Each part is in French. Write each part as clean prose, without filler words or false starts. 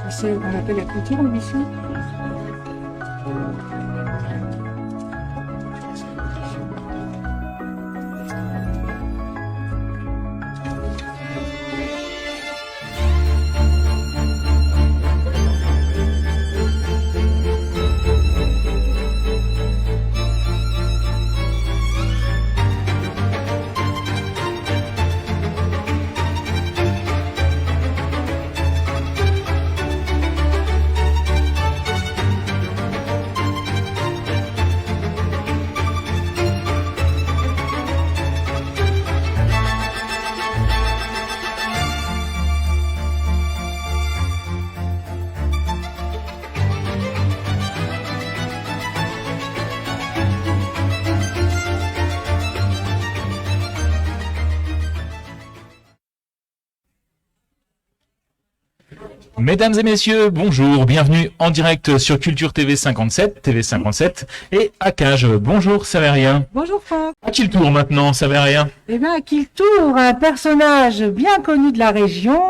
C'est, on appelle la clôture ici. Mesdames et messieurs, bonjour, bienvenue en direct sur Culture TV 57, TV57 et à Cage. Bonjour Savérien. Bonjour Franck. À qui le tour maintenant, Savérien? Eh bien, à qui le tour? Un personnage bien connu de la région,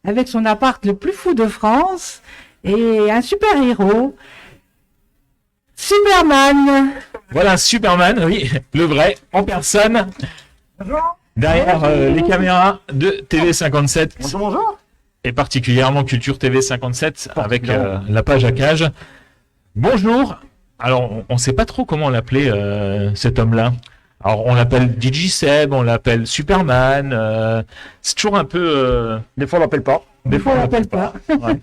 avec son appart le plus fou de France, et un super-héros, Superman. Voilà, Superman, oui, le vrai, en personne, derrière les caméras de TV57. Bonjour, bonjour. Et particulièrement Culture TV 57 avec la page à Cage. Bonjour. Alors, on ne sait pas trop comment l'appeler, cet homme-là. Alors, on l'appelle DJ Seb, on l'appelle Superman. C'est toujours un peu... Des fois, on l'appelle pas. Des fois, on l'appelle pas. Ouais.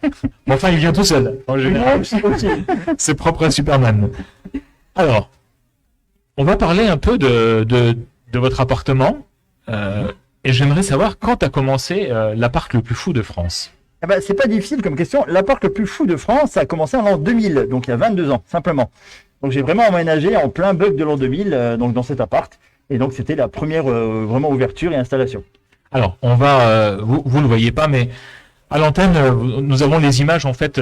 Bon, enfin, il vient tout seul. En général, c'est propre à Superman. Alors, on va parler un peu de votre appartement. Et j'aimerais savoir quand a commencé l'appart le plus fou de France. Eh ben, c'est pas difficile comme question. L'appart le plus fou de France, ça a commencé en l'an 2000, donc il y a 22 ans, simplement. Donc j'ai vraiment emménagé en plein bug de l'an 2000, donc dans cet appart. Et donc c'était la première vraiment ouverture et installation. Alors, on va, vous ne le voyez pas, mais à l'antenne, nous avons les images en fait,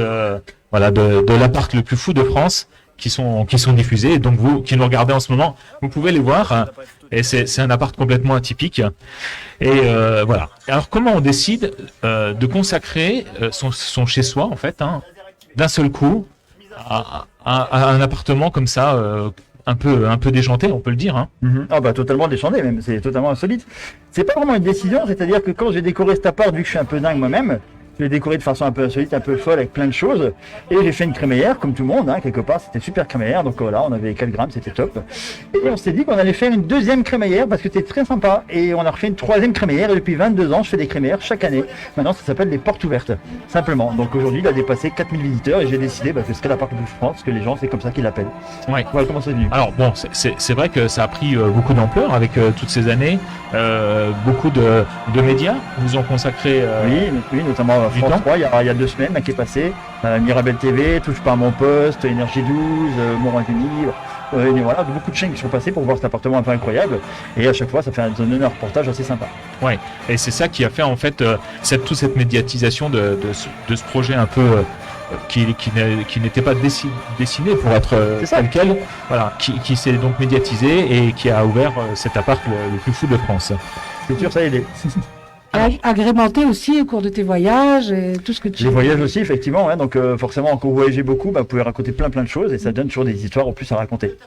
voilà, de l'appart le plus fou de France qui sont diffusées. Et donc vous qui nous regardez en ce moment, vous pouvez les voir. Et c'est un appart complètement atypique. Et voilà. Alors comment on décide de consacrer son chez-soi en fait, hein, d'un seul coup à un appartement comme ça, un peu déjanté, on peut le dire. Hein. Ah bah totalement déchanté même, c'est totalement insolite. C'est pas vraiment une décision, c'est-à-dire que quand j'ai décoré cet appart, vu que je suis un peu dingue moi-même, je l'ai décoré de façon un peu insolite, un peu folle, avec plein de choses. Et j'ai fait une crémaillère, comme tout le monde, hein, quelque part. C'était super crémaillère. Donc voilà, on avait 4 grammes, c'était top. Et on s'est dit qu'on allait faire une deuxième crémaillère parce que c'était très sympa. Et on a refait une troisième crémaillère. Et depuis 22 ans, je fais des crémaillères chaque année. Maintenant, ça s'appelle des portes ouvertes. Simplement. Donc aujourd'hui, il a dépassé 4000 visiteurs. Et j'ai décidé que ce serait l'appart le plus fou de France, que les gens, c'est comme ça qu'ils l'appellent. Ouais. Voilà comment c'est venu. Alors bon, c'est vrai que ça a pris beaucoup d'ampleur avec toutes ces années. Beaucoup de médias vous ont consacré. Oui, notamment France 3, il y a 2 semaines qui est passé, Mirabel TV, Touche pas à mon poste, Énergie 12, Mon Rajeuni, et voilà, beaucoup de chaînes qui sont passées pour voir cet appartement un peu incroyable. Et à chaque fois, ça fait un reportage assez sympa. Ouais, et c'est ça qui a fait en fait toute cette médiatisation de ce projet un peu qui n'était pas dessiné pour être tel quel, voilà, qui s'est donc médiatisé et qui a ouvert cet appart le plus fou de France. C'est sûr, ça a aidé. Agrémenté aussi au cours de tes voyages et tout ce que tu... Les voyages aussi, effectivement, ouais, donc forcément, quand vous voyagez beaucoup, vous pouvez raconter plein de choses et ça donne toujours des histoires en plus à raconter.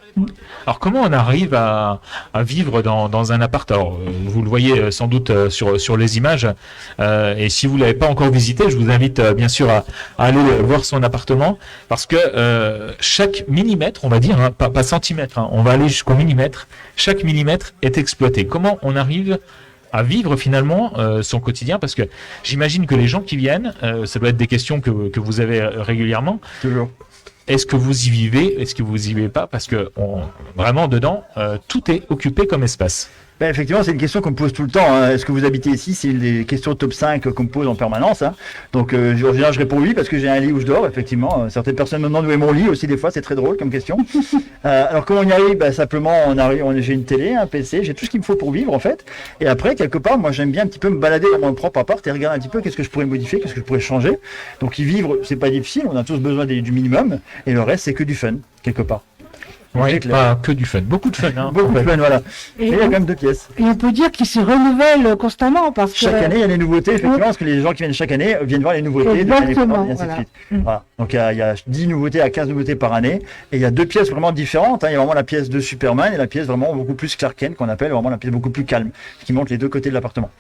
Alors comment on arrive à vivre dans un appart? Alors vous le voyez sans doute sur les images, et si vous ne l'avez pas encore visité, je vous invite bien sûr à aller voir son appartement, parce que chaque millimètre, on va dire, hein, pas centimètre, hein, on va aller jusqu'au millimètre, chaque millimètre est exploité. Comment on arrive à vivre finalement son quotidien, parce que j'imagine que les gens qui viennent, ça doit être des questions que vous avez régulièrement. Toujours. Est-ce que vous y vivez? Est-ce que vous y vivez pas? Parce que vraiment dedans, tout est occupé comme espace. Ben, effectivement, c'est une question qu'on me pose tout le temps. Hein. Est-ce que vous habitez ici? C'est une des questions top 5 qu'on me pose en permanence. Hein. Donc, en général, je réponds oui parce que j'ai un lit où je dors, effectivement. Certaines personnes me demandent où est mon lit aussi, des fois, c'est très drôle comme question. Alors, comment on y arrive? Ben, simplement, j'ai une télé, un PC, j'ai tout ce qu'il me faut pour vivre, en fait. Et après, quelque part, moi, j'aime bien un petit peu me balader dans mon propre appart et regarder un petit peu qu'est-ce que je pourrais modifier, qu'est-ce que je pourrais changer. Donc, y vivre, c'est pas difficile, on a tous besoin du minimum. Et le reste, c'est que du fun, quelque part. Oui, C'est clair. pas que du fun. Beaucoup de fun. Hein, Beaucoup en de fait. fun, voilà. Et, Et il y a quand même 2 pièces. et on peut dire qu'il se renouvelle constamment parce que Chaque année, il y a des nouveautés, effectivement, parce que les gens qui viennent chaque année viennent voir les nouveautés de l'année Exactement, précédente, et ainsi de voilà. suite. Mm. Voilà. Donc il y a 10 nouveautés à 15 nouveautés par année, et il y a 2 pièces vraiment différentes. Hein. Il y a vraiment la pièce de Superman et la pièce vraiment beaucoup plus Clark Kent, qu'on appelle vraiment la pièce beaucoup plus calme, qui montre les deux côtés de l'appartement.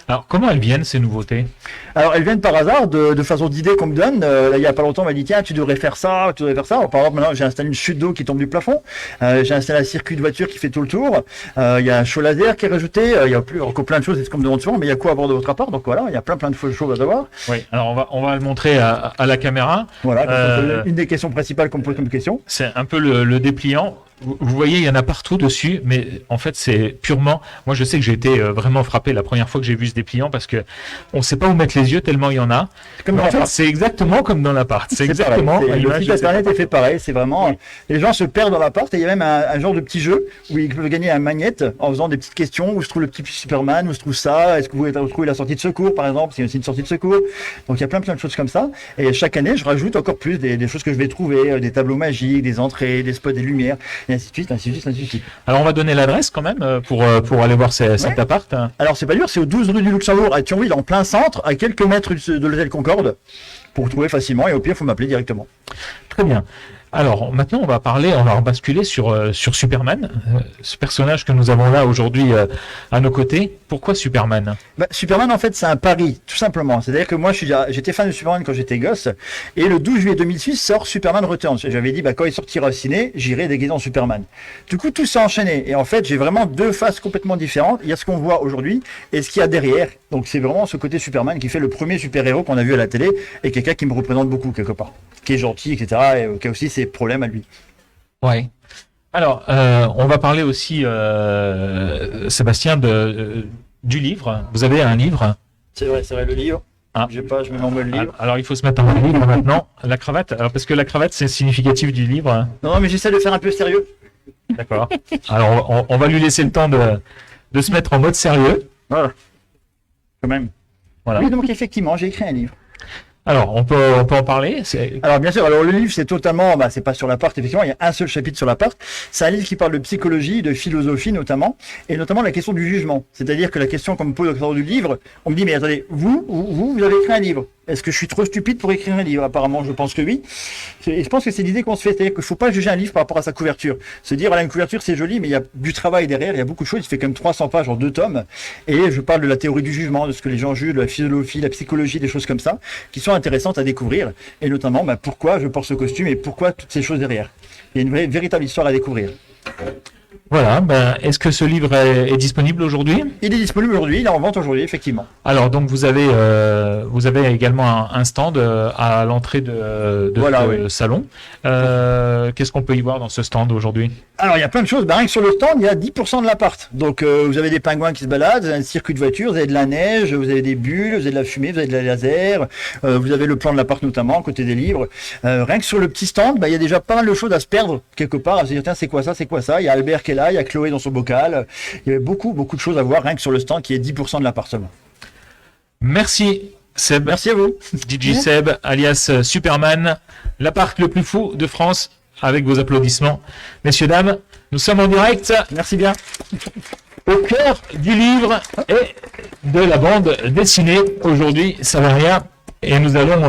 Alors, comment elles viennent, ces nouveautés? Alors elles viennent par hasard, de façon d'idées qu'on me donne. Là, il y a pas longtemps, on m'a dit tiens, tu devrais faire ça, tu devrais faire ça. Alors, par exemple, maintenant j'ai installé une chute d'eau qui tombe du plafond. J'ai installé un circuit de voiture qui fait tout le tour. Il y a un show laser qui est rajouté. Il y a plus encore plein de choses, c'est ce qu'on me demande souvent. Mais il y a quoi à bord de votre appart? Donc voilà, il y a plein de choses à savoir. Oui, alors on va le montrer à la caméra. Voilà, Euh, c'est une des questions principales qu'on me pose comme question. C'est un peu le dépliant. Vous voyez, il y en a partout dessus, mais en fait, c'est purement. Moi, je sais que j'ai été vraiment frappé la première fois que j'ai vu ce dépliant parce que on sait pas où mettre les yeux tellement il y en a. Comme Mais dans en fait, l'appart. c'est exactement comme dans l'appart. C'est pareil. exactement. à Le l'image site de internet est fait pareil. C'est vraiment. Les gens se perdent dans l'appart et il y a même un genre de petit jeu où ils peuvent gagner un magnète en faisant des petites questions. Où se trouve le petit Superman? Où se trouve ça? Est-ce que vous pouvez trouver la sortie de secours, par exemple? C'est aussi une sortie de secours. Donc il y a plein de choses comme ça. Et chaque année, je rajoute encore plus des choses que je vais trouver, des tableaux magiques, des entrées, des spots, des lumières, et ainsi de suite, ainsi de suite, ainsi de suite. Alors, on va donner l'adresse quand même pour aller voir cet appart. Alors c'est pas dur, c'est au 12 rue du Luxembourg à Thionville, en plein centre, à quelques mètres de l'hôtel Concorde, pour trouver facilement. Et au pire, il faut m'appeler directement. Très bien. Alors maintenant, on va basculer sur Superman, ce personnage que nous avons là aujourd'hui à nos côtés. Pourquoi Superman? Bah, Superman, en fait, c'est un pari, tout simplement. C'est-à-dire que moi, j'étais fan de Superman quand j'étais gosse, et le 12 juillet 2006 sort Superman Returns. J'avais dit, bah, quand il sortira au ciné, j'irai déguisé en Superman. Du coup, tout s'est enchaîné, et en fait, j'ai vraiment 2 faces complètement différentes. Il y a ce qu'on voit aujourd'hui, et ce qu'il y a derrière. Donc, c'est vraiment ce côté Superman qui fait le premier super-héros qu'on a vu à la télé, et quelqu'un qui me représente beaucoup, quelque part. Qui est gentil, etc., et qui a aussi ses problèmes à lui. Ouais. Alors, on va parler aussi, Sébastien, du livre. Vous avez un livre? C'est vrai, le livre. Ah. Je me l'envoie le livre. Alors, il faut se mettre en livre maintenant. La cravate, alors, parce que la cravate, c'est significatif du livre. Hein. Non, mais j'essaie de faire un peu sérieux. D'accord. Alors, on va lui laisser le temps de se mettre en mode sérieux. Voilà. Quand même. Voilà. Oui, donc effectivement, j'ai écrit un livre. Alors, on peut en parler. Alors bien sûr, alors le livre c'est totalement, c'est pas sur l'appart, effectivement, il y a un seul chapitre sur l'appart. C'est un livre qui parle de psychologie, de philosophie notamment, et notamment la question du jugement. C'est-à-dire que la question qu'on me pose au travers du livre, on me dit mais attendez, vous avez écrit un livre. Est-ce que je suis trop stupide pour écrire un livre? Apparemment, je pense que oui. Et je pense que c'est l'idée qu'on se fait, c'est-à-dire qu'il faut pas juger un livre par rapport à sa couverture. Se dire, voilà, une couverture c'est joli, mais il y a du travail derrière, il y a beaucoup de choses. Il fait quand même 300 pages en 2 tomes. Et je parle de la théorie du jugement, de ce que les gens jugent, de la philosophie, la psychologie, des choses comme ça, qui sont intéressantes à découvrir. Et notamment, pourquoi je porte ce costume et pourquoi toutes ces choses derrière. Il y a une véritable histoire à découvrir. Voilà. Est-ce que ce livre est disponible aujourd'hui? Il est disponible aujourd'hui, il est en vente aujourd'hui, effectivement. Alors donc vous avez également un stand à l'entrée de Voilà, ce salon. Qu'est-ce qu'on peut y voir dans ce stand aujourd'hui? Alors il y a plein de choses, rien que sur le stand il y a 10% de l'appart. Donc vous avez des pingouins qui se baladent, vous avez un circuit de voiture, vous avez de la neige, vous avez des bulles, vous avez de la fumée, vous avez de la laser, vous avez le plan de l'appart notamment, à côté des livres. Rien que sur le petit stand, il y a déjà pas mal de choses à se perdre quelque part, à se dire tiens c'est quoi ça, c'est quoi ça. Il y a Albert qui est là, il y a Chloé dans son bocal, il y avait beaucoup de choses à voir rien que sur le stand qui est 10% de l'appartement. Merci Seb. Merci à vous. DJ Seb, alias Superman, l'appart le plus fou de France, avec vos applaudissements. Messieurs, dames, nous sommes en direct Merci bien. au cœur du livre et de la bande dessinée. Aujourd'hui, ça va rien. Et nous allons